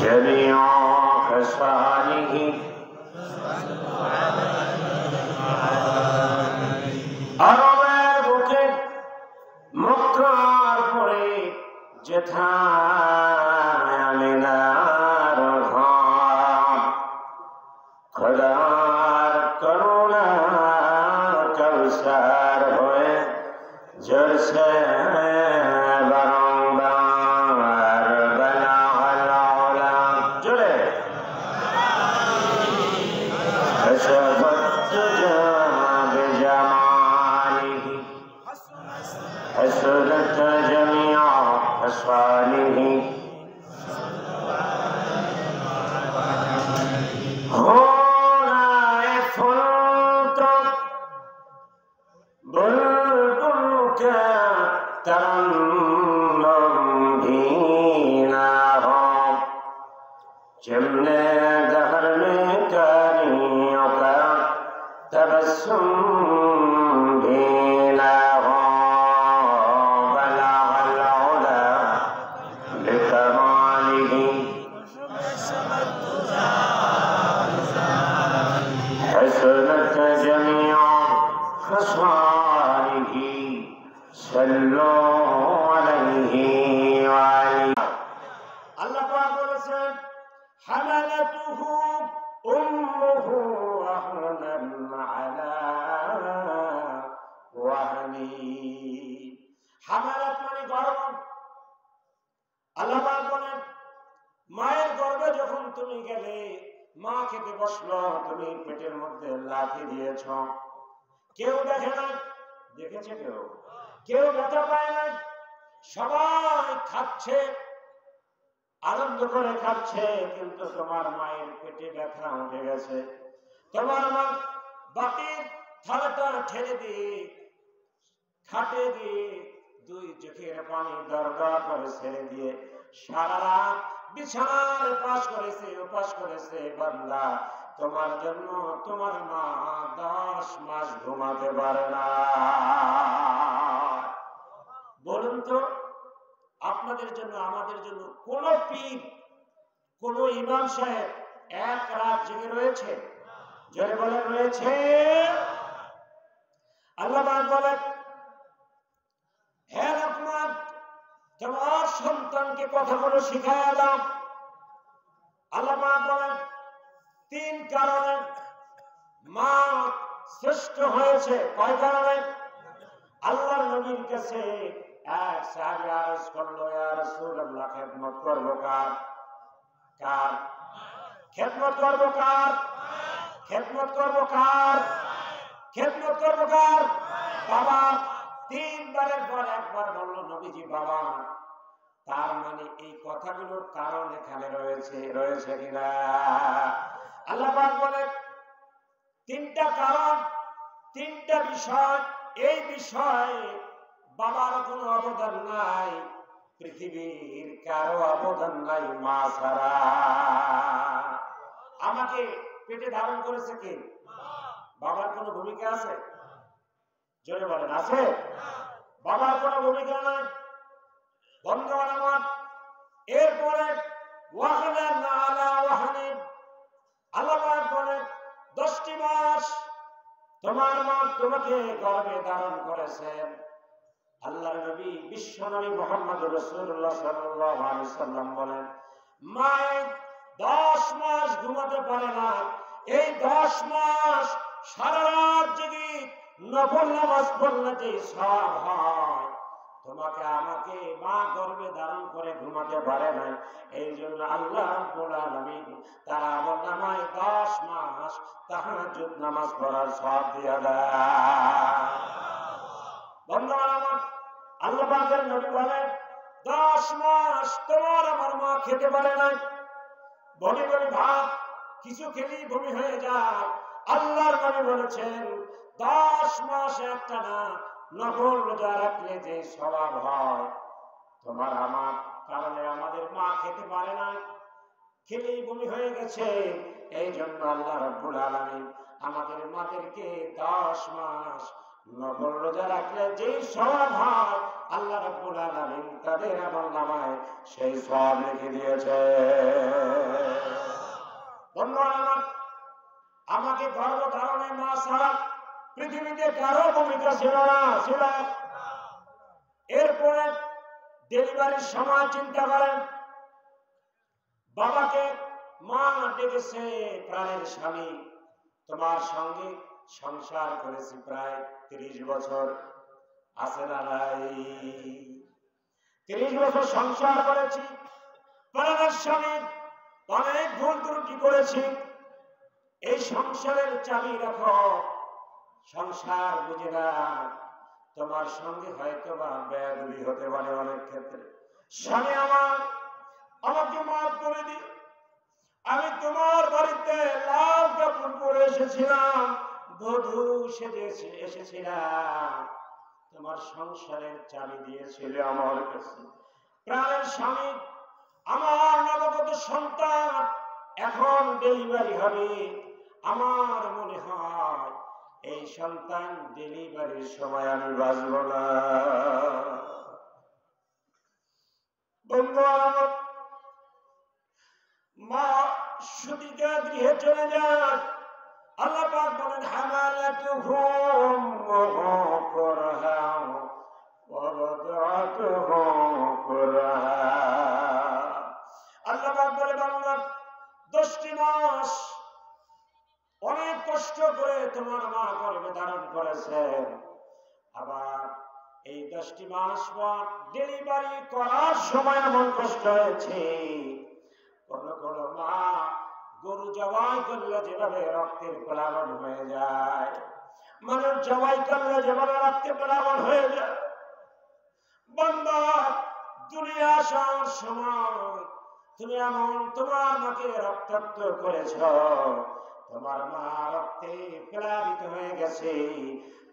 جميع خصاله আরবের বুকে মক্কার পরে যেথায় আমিনার ঘর খোদার করুণা কৌসার হয়ে ঝরছে বারংবার বালাগাল উলা জোরে كشفت الدجى بجماله حسنت جميع خصاله هنا فلت بلبلك ترنم دينهم جمله دهر में करियों का तबस्सुम भी ना हो बलागल उला बिकमालिही हसनत जमीअ खसालिही सल्लु अलैहि व आलिहि আল্লাহ পাক বলেছেন حملته أمه وهنا على وهن حملت মানে গর্ভ আল্লাহ পাক বলেন মায়ের গর্ভে যখন তুমি গেলে মা খেতে বসলো তুমি পেটের মধ্যে লাথি দিয়েছ কেউ দেখে না দেখেছে কেউ ব্যথা পায় না সবাই খাচ্ছে আনন্দ করে খাচ্ছে কিন্তু তোমার মায়ের পেটে ব্যথা উঠে গেছে তোমার মা বাটির থালাটা ঠেলে দিয়ে খাটে দিয়ে দুই চোখের পানি দরকার করে ছেড়ে দিয়ে সারা রাত বিছানার উপাস করেছে বান্দা তোমার জন্য তোমার মা 10 মাস ঘুমাতে পারে না বলুন তো আপনাদের জন্য আমাদের জন্য কোন পীর কোন ইমাম সাহেব এক রাত জেগে রয়েছে জোরে বলে রয়েছে আল্লাহ পাক বলেন হে রহমান তোমার সন্তানকে কথাগুলো শিখায়া দাও আল্লাহ পাক বলেন 3 কারণে মা শ্রেষ্ঠ হয়েছে কয় কারণে আল্লাহর নবীর কাছে এক সাহাবী আরজ করলো ইয়া রাসূলুল্লাহ খেদমত করব কার খেদমত করব কার খেদমত করব কার খেদমত করব কার বাবা 3 বারের পর একবার বলল নবীজি বাবা তার মানে এই কথাগুলোর কারণ এখানে রয়েছে কিনা আল্লাহ পাক বলেন 3টা কারণ 3টা বিষয় এই বিষয়ে বাবার কোনো অবদান নাই পৃথিবীর কারো অবদান নাই মা ছাড়া আমাকে পেটে ধারণ করেছে কে বাবার কোনো ভূমিকা আছে জোরে বলেন আছে বাবার কোনো ভূমিকা নাই বন্ধুগণ আমার এরপরে ওয়াহনান আলা ওয়াহনিন আল্লাহ পাক বলেন 10টি মাস তোমার মা তোমাকে গর্ভে ধারণ করেছেন আল্লাহর নবী বিশ্ব নবী মুহাম্মদ রাসূলুল্লাহ সাল্লাল্লাহু আলাইহি ওয়াসাল্লাম বলেন মা 10 মাস ঘুমাতে পারে না এই 10 মাস সারা রাত জেগে নফল নামাজ পড়লে যে সওয়াব হয় তোমাকে আমাকে মা গর্ভে ধারণ করে ঘুমাতে পারে না এইজন্য আল্লাহ রাব্বুল আলামিন তার আমলনামায় 10 মাস তাহাজ্জুদ নামাজ পড়ার সওয়াব দিয়ে দেয় বন্ধুরা আমার আল্লাহ পাকের নবী বলেন 10 মাস তোমার আমার মা খেতে পারে না বলি ভাত কিছু খেলেই বমি হয়ে যায় আল্লাহর নবী বলেছেন 10 মাস একটানা নফল রোজা রাখলে যে সওয়াব হয় তোমার আমার কারণে আমাদের মা খেতে পারে না খেলেই বমি হয়ে গেছে এই জন্য আল্লাহ রাব্বুল আলামিন আমাদের মাদেরকে 10 মাস নফল রোজা রাখলে যে সওয়াব হয় আল্লাহ রাব্বুল আলামিন তাদের আমলনামায় সেই সওয়াব লিখে দিয়েছে। বন্ধুরা আমার, আমাকে গর্ভধারণে মা ছাড়া পৃথিবীতে কারো ভূমিকা ছিল না, ছিল। এরপরে ডেলিভারির সময় চিন্তা করেন, বাবাকে মা ডেকেছে, প্রাণের স্বামী, তোমার সঙ্গে সংসার করেছি প্রায় 30 বছর, আছে না নাই? 30 বছর সংসার করেছি, প্রাণের স্বামী, অনেক ভুল ত্রুটি করেছি, এই সংসারের চাবি রাখো, সংসার বুঝে না, তোমার সঙ্গে হয়তো বা বেয়াদবি হতে পারে অনেক ক্ষেত্রে। স্বামী আমার, আমাকে মাফ করে দি, আমি তোমার বাড়িতে লাল কাপড় পরে এসেছিলাম, বধূ সেজে এসেছিলাম, তোমার সংসারের চাবি দিয়েছিল আমার কাছে। প্রাণের স্বামী, আমার নবগত সন্তান এখন ডেলিভারি হবে, আমার মনে হয় এই সন্তান ডেলিভারির সময় আমি বাঁচব না। বন্ধু আমার, মা সুতিকা গৃহে চলে যান, আল্লাহ পাক বলেন হামালাতুহু উম্মুহু কুরহা ওয়া ওয়াদাতুহু কুরহা। আল্লাহ পাক বলে বান্দা 10টি মাস অনেক কষ্ট করে তোমার মা গর্ভে ধারণ করেছেন, আবার এই 10টি মাস পর ডেলিভারি করার সময় এমন কষ্ট হয়েছে, কোন কোন মা গরু জবাই করলে যেভাবে রক্তের প্লাবন হয়ে যায়, মানুষ জবাই করলে যেভাবে রক্তের প্লাবন হয়ে যায়, বান্দা দুনিয়া আসার সময় তুমি এমন তোমার মাকে রক্তাক্ত করেছ, তোমার মা রক্তে প্লাবিত হয়ে গেছে,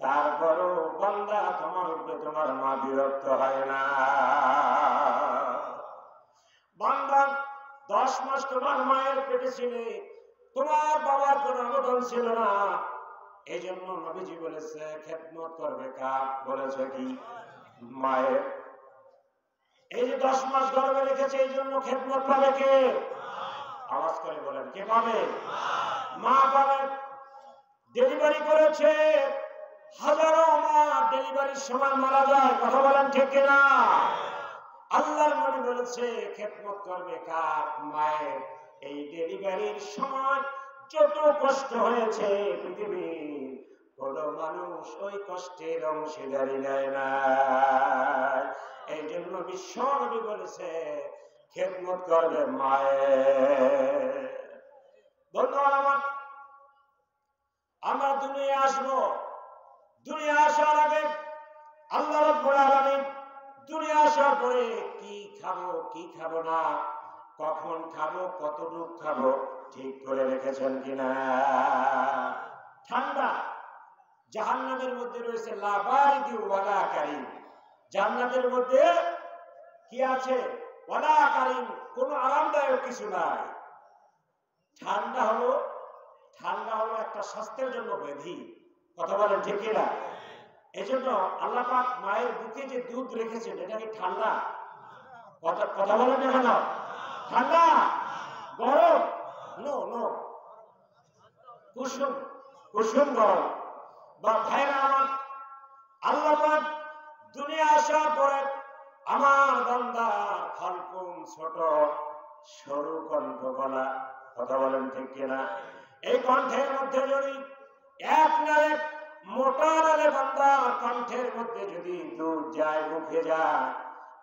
তারপরও বান্দা তোমার উপরে তোমার মা বিরক্ত হয় না। বান্দা 10 মাস তোমার মায়ের পেটে ছিলে, তোমার বাবার কোনো অবদান ছিল না, এই জন্য নবীজি বলেছে খেদমত করবে কার? বলেছে কি? মায়ের। এই যে 10 মাস গর্ভে রেখেছে, এই জন্য খেদমত পাবে কে? আওয়াজ করে বলেন, কে পাবে? মা পাবে। ডেলিভারি করেছে, হাজারো মা ডেলিভারির সময় মারা যায়, কথা বলেন ঠিক কিনা? আল্লাহর নবী বলেছে খেদমত করবে কার? মায়ের। এই ডেলিভারির সময় যত কষ্ট হয়েছে পৃথিবীর কোন মানুষ ওই কষ্টের অংশীদারি নেয় না, এই জন্য বিশ্ব নবী বলেছে খেদমত করবে মায়ের। ধন্যবাদ। আমার আমরা দুনিয়া আসবো, দুনিয়া আসার আগে আল্লাহ রাব্বুল আলামিন দুনিয়া আসার পরে কি খাবো কি খাবো না, কখন খাবো, কতটুক খাবো ঠিক করে রেখেছেন কিনা? ঠান্ডা জাহান্নামের মধ্যে রয়েছে লা বারিদি ওয়ালা কারিম, জান্নাতের মধ্যে কি আছে? ওয়ালা কারিম, কোনো আরামদায়ক কিছু নাই। ঠান্ডা হলো একটা স্বাস্থ্যের জন্য ব্যাধি, কথা বলেন ঠিক কিনা? এই জন্য আল্লাহ পাক মায়ের বুকে যে দুধ রেখেছেন, এটা কি ঠান্ডা? কথা বলেন না কেন? ঠান্ডা? গরম? নো নো, কুসুম, কুসুম গরম। বা ভাইরা আমার, আল্লাহ পাক দুনিয়া আসার পরে আমার বান্দার হালকুম ছোট সরু কণ্ঠ গলা, কথা বলেন ঠিক কিনা? এই কণ্ঠের মধ্যে যদি এক না এক মোটা নালে বান্দার কণ্ঠের মধ্যে যদি দুধ যায়, মুখে যায়,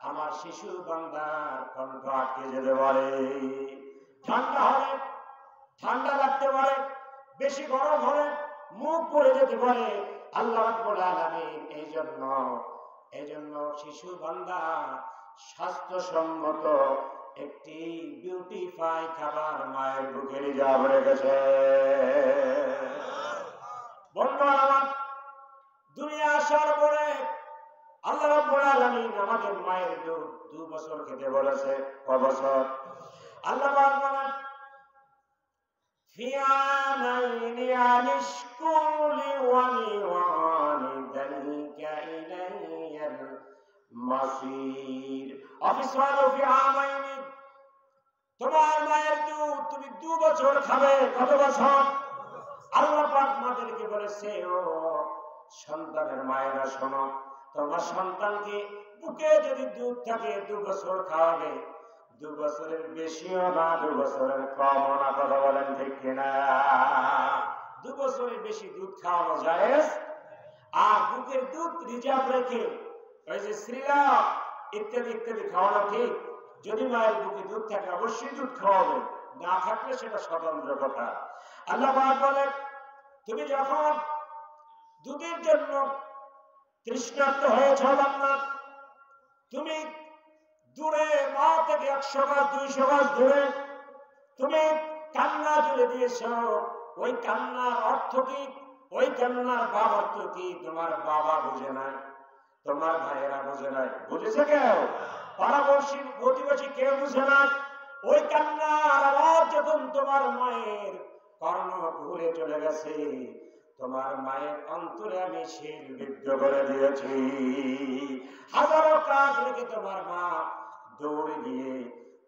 আমার শিশু বান্দার কণ্ঠ আটকে যেতে পারে। ঠান্ডা হলে ঠান্ডা লাগতে পারে, বেশি গরম হলে মুখ পড়ে যেতে পারে। আল্লাহ রাব্বুল আলামিন এই জন্য শিশু বান্দা স্বাস্থ্যসম্মত একটি বিউটিফাই খাবার মায়ের বুকে রিজার্ভ রেখেছে। বন্ধুরা আমার, দুনিয়া আসার পরে আল্লাহ রাব্বুল আলামিন আমাদের মায়ের দুধ 2 বছর খেতে বলেছে। কয় বছর? আল্লাহ পাক বলেন ফিয়ামাইনি আনিশকুলি ওয়ালি ওয়ালিদাই মাসির অফিসালু ফি আমাইনি তোমার মায়ের দুধ তুমি 2 বছর খাবে কত বছর আল্লাহ পাক মাদেরকে বলেছে ও সন্তানের মায়েরা শোনো তোমার সন্তানকে বুকে যদি দুধ থাকে 2 বছর খাওয়াবে 2 বছরের বেশিও না 2 বছরের কমও না কথা বলেন ঠিক কিনা 2 বছরের বেশি দুধ খাওয়ানো জায়েজ আর বুকের দুধ রিজার্ভ রেখে ওই যে শ্রীলাভ ইত্যাদি ইত্যাদি খাওয়ানো ঠিক যদি মায়ের বুকে দুধ থাকে অবশ্যই দুধ খাওয়াবে না থাকলে সেটা স্বতন্ত্র কথা আল্লাহ পাক বলে তুমি যখন দুধের জন্য তৃষ্ণার্ত হয়েছ বান্দা তুমি দূরে মা থেকে 100 গজ 200 গজ দূরে তুমি কান্না জুড়ে দিয়েছ ওই কান্নার অর্থ কি ওই কান্নার বাবা অর্থ কি তোমার বাবা বুঝে নাই তোমার ভাইয়েরা বুঝে নাই বুঝেছে কেউ পাড়াপড়শি প্রতিবেশী কেউ বুঝে না ওই কান্নার আওয়াজ যখন তোমার মায়ের কর্ণ ঘুরে চলে গেছে তোমার মায়ের অন্তরে আমি শিল বিদ্ধ করে দিয়েছি হাজারো কাজ রেখে তোমার মা দৌড়ে গিয়ে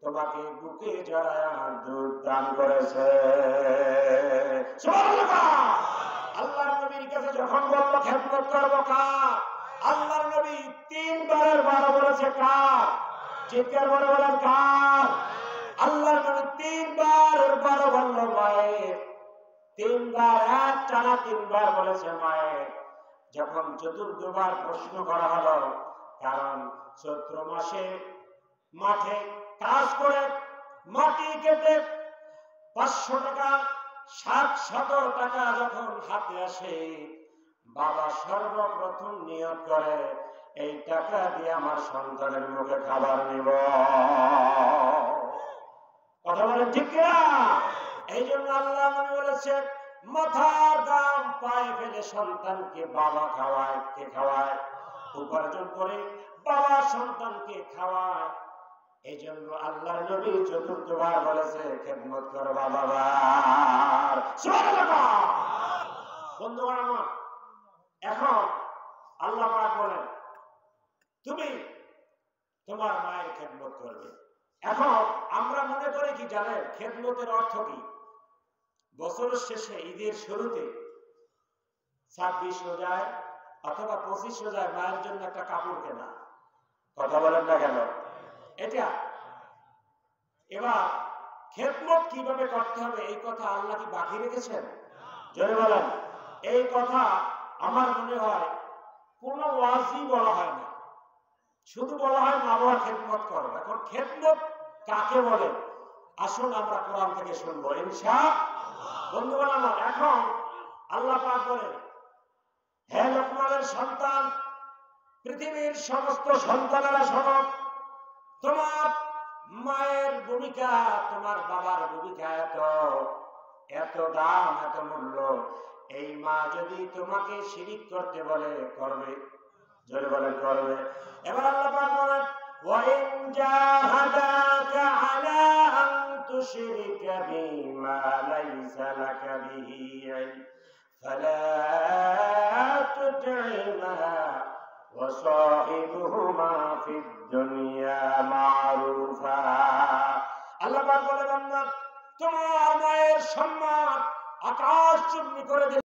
তোমাকে বুকে জড়ায় দুধ দান করেছে আল্লাহর নবীর কাছে যখন বলল খেদমত করবো কার আল্লাহর নবী 3 বারের 12 বলেছে কার চিৎকার করে বলেন কার আল্লাহর নবী 3 বারের 12 বলল মায়ের 3 বার এক টানা 3 বার বলেছে মায়ের যখন চতুর্থবার প্রশ্ন করা হলো কারণ চৈত্র মাসে মাঠে কাজ করে মাটি কেটে 500 টাকা 700 টাকা যখন হাতে আসে বাবা সর্বপ্রথম নিয়ত করে এই টাকা দিয়ে আমার সন্তানের মুখে খাবার নিব কথা বলেন ঠিক কিনা এই জন্য আল্লাহ নবী বলেছে মাথার দাম পায়ে ফেলে সন্তানকে বাবা খাওয়ায় কে খাওয়ায় উপার্জন করে বাবা সন্তানকে খাওয়ায় এই জন্য আল্লাহর নবী চতুর্থবার বলেছে খেদমত করো বাবার সুবহানাল্লাহ বন্ধুগণ আমার এখন আল্লাহ পাক বলেন তুমি তোমার মায়ের খেদমত করবে এখন আমরা মনে করি কি জানেন খেদমতের অর্থ কি বছরের শেষে ঈদের শুরুতে 26 রোজায় অথবা 25 রোজায় মায়ের জন্য একটা কাপড় কেনা কথা বলেন না কেন এটা এবার খেদমত কিভাবে করতে হবে এই কথা আল্লাহ কি বাকি রেখেছেন জয় বলেন এই কথা আমার মনে হয় কোনো ওয়াজই বলা হয় না শুধু বলা হয় মা বাবার খেদমত করো এখন খেদমত কাকে বলে আসুন আমরা কোরআন থেকে শুনবো ইনশাআল্লাহ বন্ধুগণ আমার এখন আল্লাহ পাক বলেন হে লোকমানের সন্তান পৃথিবীর সমস্ত সন্তানেরা শোনো তোমার মায়ের ভূমিকা তোমার বাবার ভূমিকা এত দাম এত মূল্য এই মা যদি তোমাকে শিরিক করতে বলে করবে জোরে বলেন করবে এবার আল্লাহ পাক বলেন ওয়াইন জাহাদাকা আলা আন তুশরিকা বিমা লাইসা লাকা বিহি ইলম ফালা তুতি'হা ওয়া সাহিবহুমা ফিদ দুনিয়া মারুফা আল্লাহ পাক বলেন বান্দা তোমার মায়ের সম্মান আকাশ চূর্ণী করে